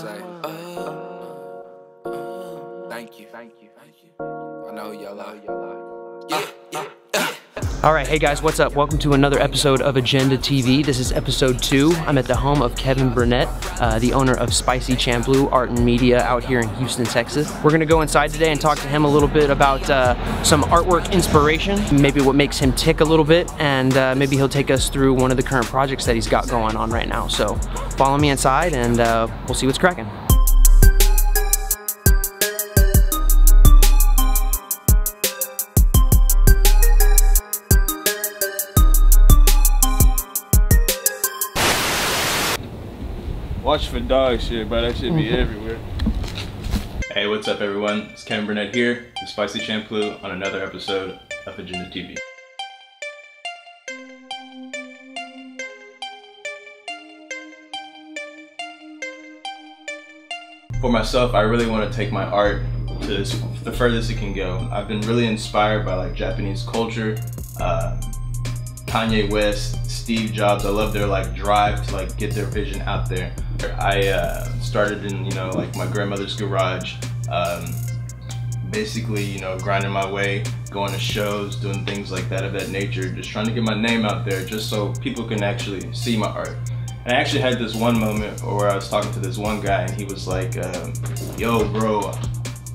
say, thank you. I know y'all are. Yeah. Alright, hey guys, what's up? Welcome to another episode of Agenda TV. This is episode 2. I'm at the home of Kevin Burnett, the owner of Spicy Champloo Art and Media out here in Houston, Texas. We're gonna go inside today and talk to him a little bit about some artwork inspiration, maybe what makes him tick a little bit, and maybe he'll take us through one of the current projects that he's got going on right now. So follow me inside and we'll see what's cracking. Watch for dog shit, bro. That shit be everywhere. Hey, what's up, everyone? It's Kevin Burnett here, the Spicy Champloo, on another episode of Agenda TV. For myself, I really want to take my art to the furthest it can go. I've been really inspired by like Japanese culture, Kanye West, Steve Jobs. I love their like drive to like get their vision out there. I started in, you know, like my grandmother's garage, basically, you know, grinding my way, going to shows, doing things like that of that nature, just trying to get my name out there just so people can actually see my art. And I actually had this one moment where I was talking to this one guy and he was like, yo bro,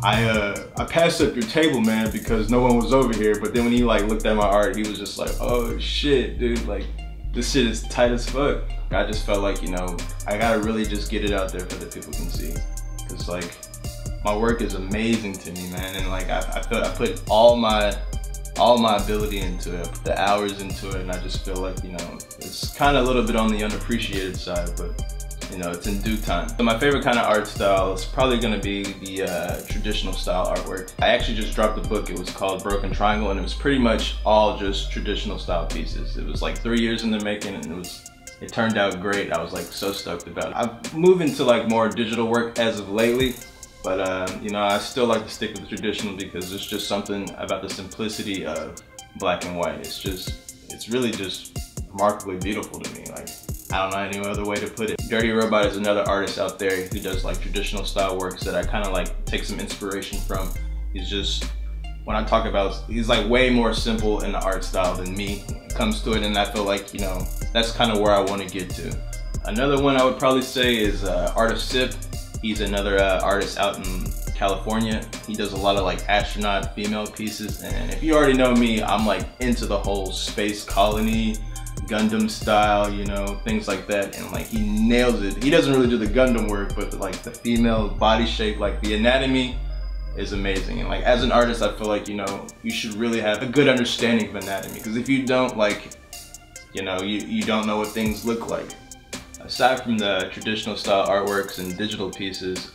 I passed up your table, man, because no one was over here. But then when he like looked at my art, he was just like, oh shit, dude, like this shit is tight as fuck. I just felt like, you know, I gotta really just get it out there so that people can see. Cause like, my work is amazing to me, man. And like, I put all my ability into it, I put the hours into it, and I just feel like, you know, it's kind of a little bit on the unappreciated side, but you know, it's in due time. So my favorite kind of art style is probably gonna be the traditional style artwork. I actually just dropped a book. It was called Broken Triangle, and it was pretty much all just traditional style pieces. It was like 3 years in the making, and it turned out great. I was like so stoked about it. I've moved into like more digital work as of lately, but you know, I still like to stick with the traditional because there's just something about the simplicity of black and white. It's really just remarkably beautiful to me. Like, I don't know any other way to put it. Dirty Robot is another artist out there who does like traditional style works that I kind of like take some inspiration from. He's just, when I talk about, he's like way more simple in the art style than me when it comes to it, and I feel like, you know, that's kind of where I want to get to. Another one I would probably say is Art of Sip. He's another artist out in California. He does a lot of like astronaut female pieces, and if you already know me, I'm like into the whole space colony, Gundam style, you know, things like that, and like he nails it. He doesn't really do the Gundam work, but like the female body shape, like the anatomy is amazing. And like as an artist, I feel like, you know, you should really have a good understanding of anatomy, because if you don't, like, you know, you don't know what things look like. Aside from the traditional style artworks and digital pieces,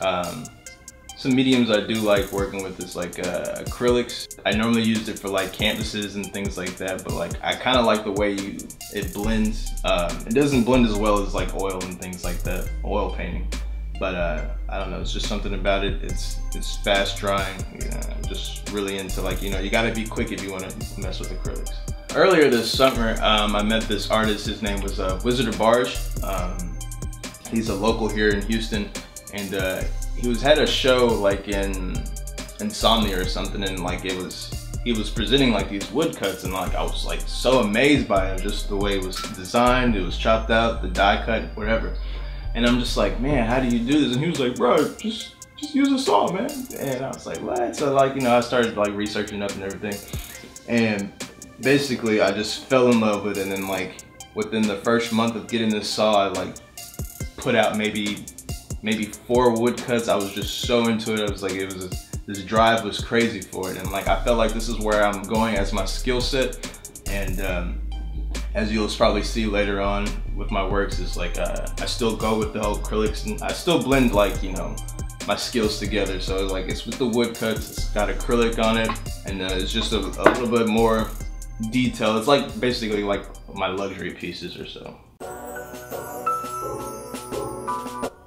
some mediums I do like working with is like acrylics. I normally use it for like canvases and things like that, but like I kind of like the way it blends. It doesn't blend as well as like oil and things like that, oil painting. But I don't know, it's just something about it. It's fast drying. You know, I'm just really into, like, you know, you gotta be quick if you want to mess with acrylics. Earlier this summer, I met this artist. His name was Wizard of Barge. He's a local here in Houston, and he had a show like in Insomnia or something, and like he was presenting like these woodcuts, and like I was like so amazed by it, just the way it was designed. It was chopped out, the die cut, whatever. And I'm just like, man, how do you do this? And he was like, bro, just use a saw, man. And I was like, what? So like, you know, I started like researching up and everything, and basically I just fell in love with it. And then like within the first month of getting this saw, I like put out maybe 4 woodcuts. I was just so into it. I was like, this drive was crazy for it, and like I felt like this is where I'm going as my skill set. And as you'll probably see later on with my works, is like I still go with the whole acrylics, and I still blend, like, you know, my skills together. So like it's with the woodcuts, it's got acrylic on it, and it's just a little bit more detail. It's like basically like my luxury pieces or so.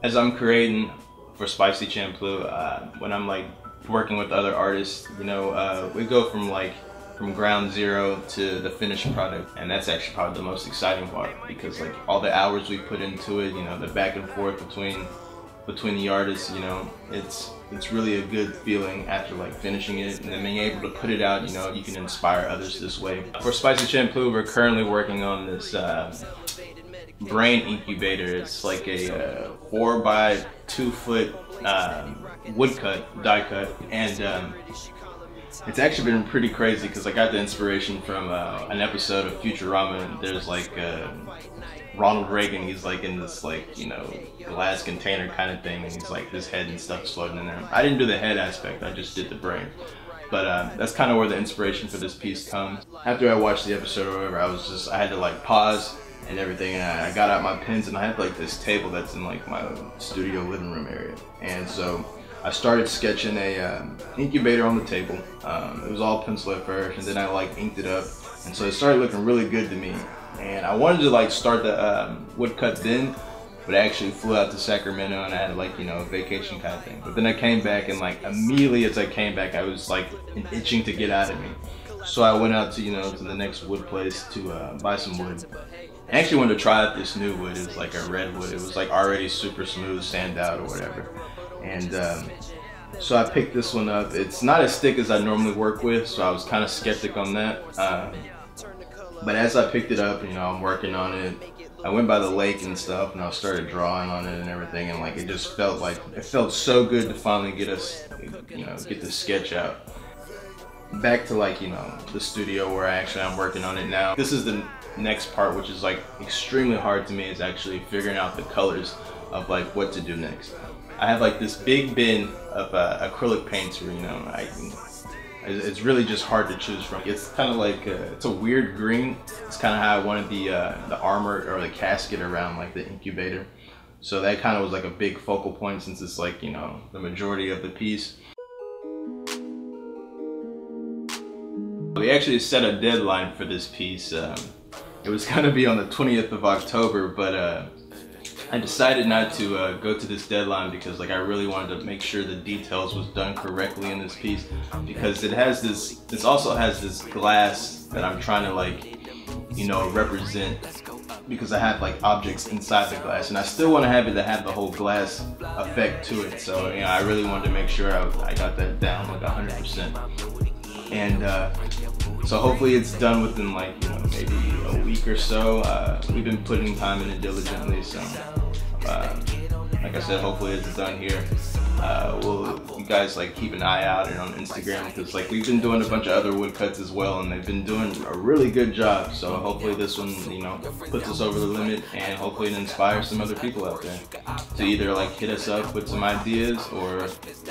As I'm creating for Spicy Champloo, when I'm like working with other artists, you know, we go from ground zero to the finished product, and that's actually probably the most exciting part, because like all the hours we put into it, you know, the back and forth between between the artists, you know, it's really a good feeling after like finishing it and then being able to put it out. You know, you can inspire others this way. For Spicy Champloo, we're currently working on this brain incubator. It's like a 4 by 2 foot woodcut, die cut, and it's actually been pretty crazy because I got the inspiration from an episode of Futurama. There's like Ronald Reagan, he's like in this like, you know, glass container kind of thing, and he's like his head and stuff's floating in there. I didn't do the head aspect, I just did the brain. But that's kind of where the inspiration for this piece comes. After I watched the episode or whatever, I had to like pause and everything, and I got out my pens, and I have like this table that's in like my studio living room area. And so I started sketching a incubator on the table. It was all pencil at first, and then I like inked it up, and so it started looking really good to me. And I wanted to like start the woodcut then, but I actually flew out to Sacramento and I had like, you know, a vacation kind of thing. But then I came back, and like immediately as I came back, I was like itching to get out of me. So I went out to, you know, to the next wood place to buy some wood. I actually wanted to try out this new wood. It was like a redwood. It was like already super smooth, sand out or whatever. And so I picked this one up. It's not as thick as I normally work with, so I was kind of skeptic on that. But as I picked it up, you know, I'm working on it. I went by the lake and stuff, and I started drawing on it and everything, and like it just felt like, it felt so good to finally get us, you know, get the sketch out. Back to like, you know, the studio where I'm working on it now. This is the next part, which is like extremely hard to me, is actually figuring out the colors of like what to do next. I have like this big bin of acrylic paints where, you know, it's really just hard to choose from. It's kind of like it's a weird green. It's kind of how I wanted the armor or the casket around like the incubator. So that kind of was like a big focal point, since it's like, you know, the majority of the piece. We actually set a deadline for this piece. It was gonna be on the 20th of October, but I decided not to go to this deadline because like I really wanted to make sure the details was done correctly in this piece, because this also has this glass that I'm trying to like, you know, represent, because I have like objects inside the glass, and I still want to have it to have the whole glass effect to it. So, you know, I really wanted to make sure I got that down like 100%. And so hopefully it's done within like, you know, maybe a week or so. We've been putting time in it diligently, so like I said, hopefully it's done here. You guys like keep an eye out and on Instagram, because like we've been doing a bunch of other woodcuts as well, and they've been doing a really good job. So hopefully this one, you know, puts us over the limit, and hopefully it inspires some other people out there to either like hit us up with some ideas, or,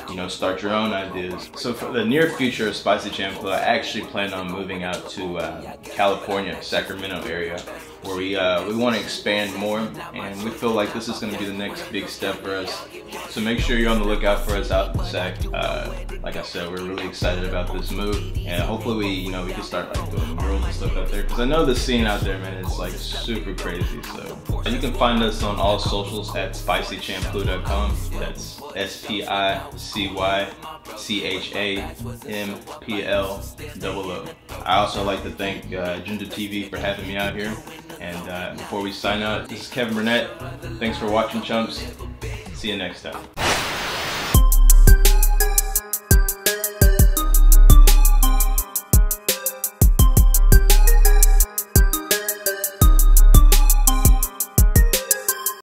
you know, start your own ideas. So for the near future of Spicy Champloo, I actually plan on moving out to California, Sacramento area, where we want to expand more, and we feel like this is going to be the next big step for us. So make sure you're on the lookout for us out in Sac. Like I said, we're really excited about this move, and hopefully we can start like doing murals and stuff out there, because I know the scene out there, man, it's like super crazy. So you can find us on all socials at spicychamploo.com. That's SPICYCHAMPLOO. I also like to thank AgendaTV for having me out here. And before we sign out, this is Kevin Burnett. Thanks for watching, chumps. See you next time.